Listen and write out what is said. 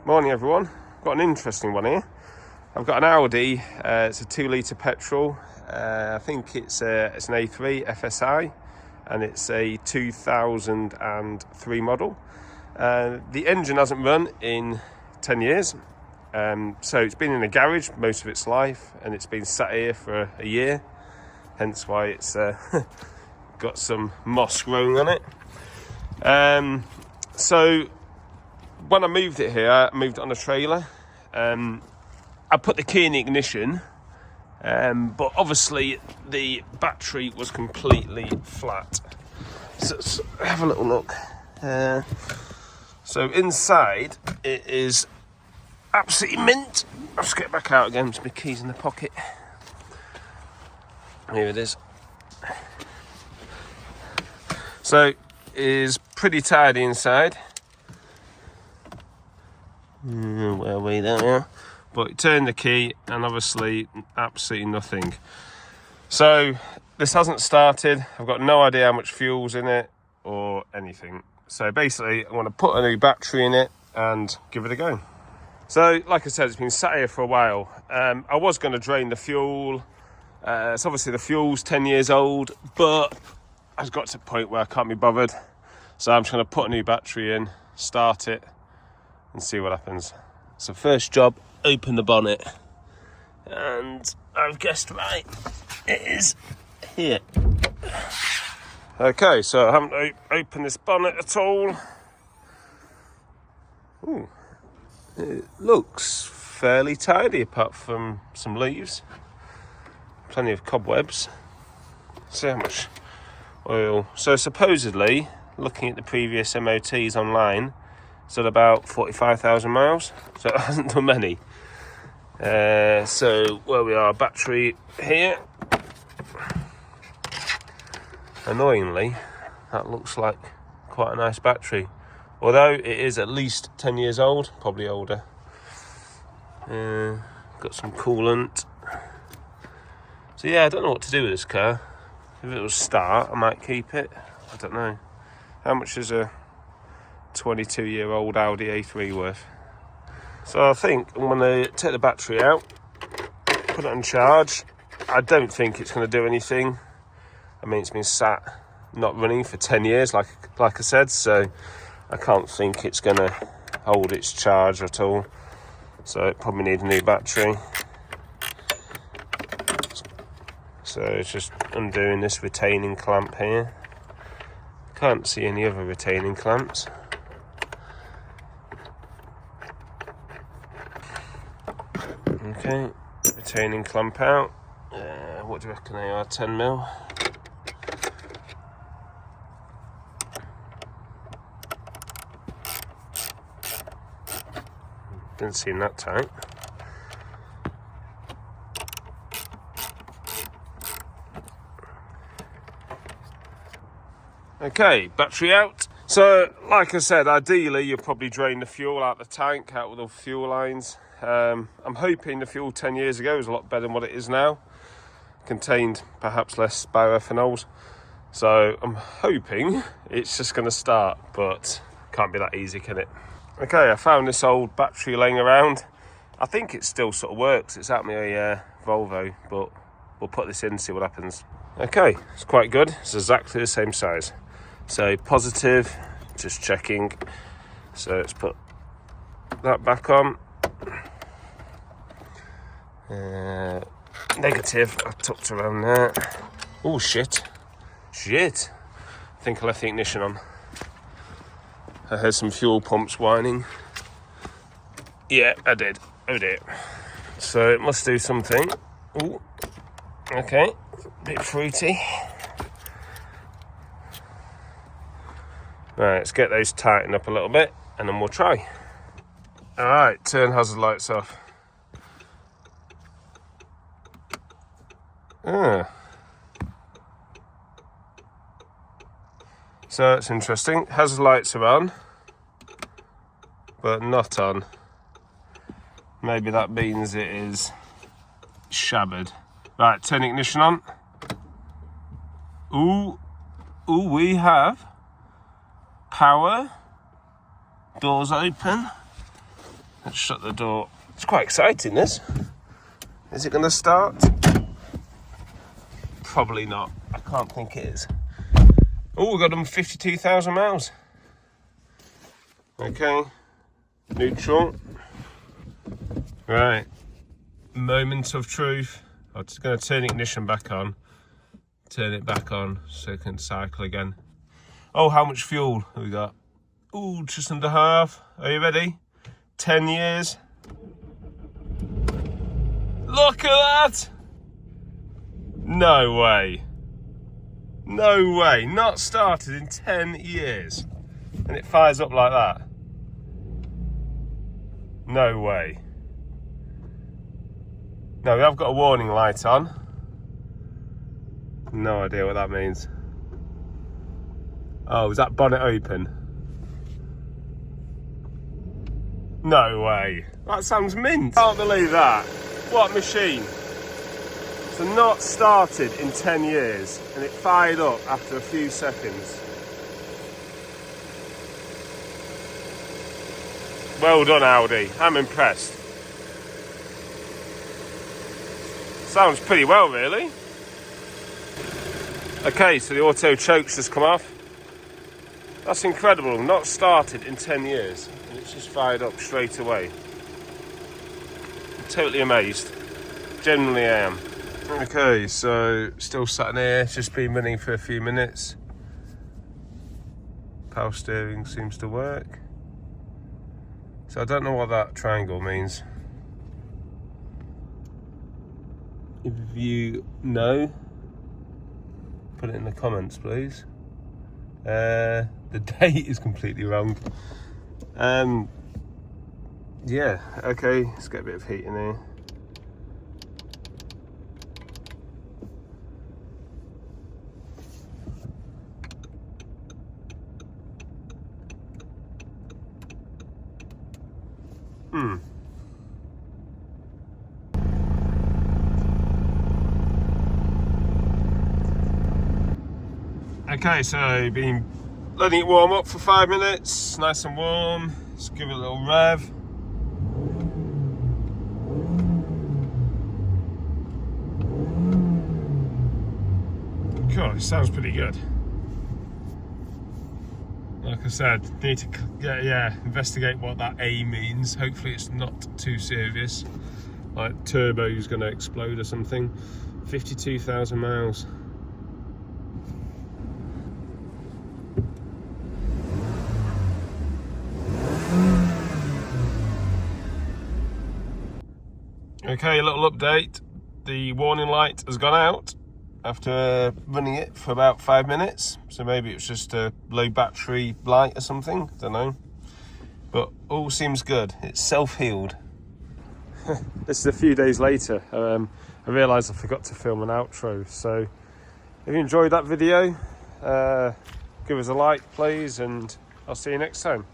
Morning everyone, got an interesting one here. I've got an Audi, it's a 2 litre petrol, I think it's an A3 FSI and it's a 2003 model. The engine hasn't run in 10 years, so it's been in a garage most of its life and it's been sat here for a year, hence why it's got some moss growing on it. So when I moved it here, I moved it on a trailer. I put the key in the ignition, but obviously the battery was completely flat. So let's have a little look. So inside it is absolutely mint. I'll just get back out again, my keys in the pocket. Here it is. So it is pretty tidy inside. Where are we there now? But you turn the key and obviously absolutely nothing. So this hasn't started. I've got no idea how much fuel's in it or anything. So basically I'm going to put a new battery in it and give it a go. So like I said, it's been sat here for a while. I was going to drain the fuel. So obviously the fuel's 10 years old, but I've got to the point where I can't be bothered. So I'm just going to put a new battery in, start it, and see what happens. So first job, open the bonnet. And I've guessed right, it is here. Okay, so I haven't opened this bonnet at all. Ooh, it looks fairly tidy apart from some leaves. Plenty of cobwebs. See how much oil. So supposedly, looking at the previous MOTs online, it's at about 45,000 miles, so it hasn't done many. So where we are, battery here. Annoyingly, that looks like quite a nice battery, although it is at least 10 years old, probably older. Got some coolant. So yeah, I don't know what to do with this car. If it was start, I might keep it. I don't know. How much is a 22-year-old Audi A3 worth? So I think I'm going to take the battery out, put it on charge. I don't think it's going to do anything. I mean, it's been sat not running for 10 years, like I said, so I can't think it's going to hold its charge at all. So it probably need a new battery. So it's just undoing this retaining clamp here. Can't see any other retaining clamps. Okay, retaining clamp out. What do you reckon they are? 10 mil. Didn't seem that tight. Okay, battery out. So, like I said, ideally you'll probably drain the fuel out the tank, out with the fuel lines. I'm hoping the fuel 10 years ago was a lot better than what it is now. Contained perhaps less bioethanols. So I'm hoping it's just going to start, but can't be that easy, can it? Okay, I found this old battery laying around. I think it still sort of works. It's at my Volvo, but we'll put this in and see what happens. Okay, it's quite good. It's exactly the same size. So positive, just checking. So let's put that back on. Negative, I tucked around there. Oh shit. I think I left the ignition on. I heard some fuel pumps whining. Yeah, I did. Oh dear. So it must do something. Ooh. Okay, bit fruity. Right, let's get those tightened up a little bit and then we'll try. Alright, turn hazard lights off. So it's interesting. Hazard lights are on, but not on. Maybe that means it is shabbered. Right, turn ignition on. Ooh, we have power. Doors open. Let's shut the door. It's quite exciting, this. Is it going to start? Probably not. I can't think it is. Oh, we've got them 52,000 miles. Okay. Neutral. Right. Moment of truth. I'm just going to turn the ignition back on. Turn it back on so it can cycle again. Oh, how much fuel have we got? Oh, just under half. Are you ready? 10 years. Look at that! No way. No way. Not started in 10 years. And it fires up like that. No way. No, we have got a warning light on. No idea what that means. Oh, is that bonnet open? No way. That sounds mint. Can't believe that. What machine. So not started in 10 years and it fired up after a few seconds. Well done, Audi. I'm impressed. Sounds pretty well, really. Okay, so the auto choke's just come off. That's incredible. Not started in 10 years and it's just fired up straight away. I'm totally amazed. Genuinely I am. Okay, so still sat in here, just been running for a few minutes. Power steering seems to work. So I don't know what that triangle means. If you know, put it in the comments, please. The date is completely wrong. Yeah, okay, let's get a bit of heat in here. Okay, so been letting it warm up for 5 minutes, nice and warm. Let's give it a little rev. God, it sounds pretty good. Like I said, need to investigate what that A means. Hopefully it's not too serious, like turbo's going to explode or something. 52,000 miles. Okay, a little update. The warning light has gone out after running it for about 5 minutes. So maybe it's just a low battery light or something, don't know. But all seems good. It's self-healed. This is a few days later. I realised I forgot to film an outro. So if you enjoyed that video, give us a like, please, and I'll see you next time.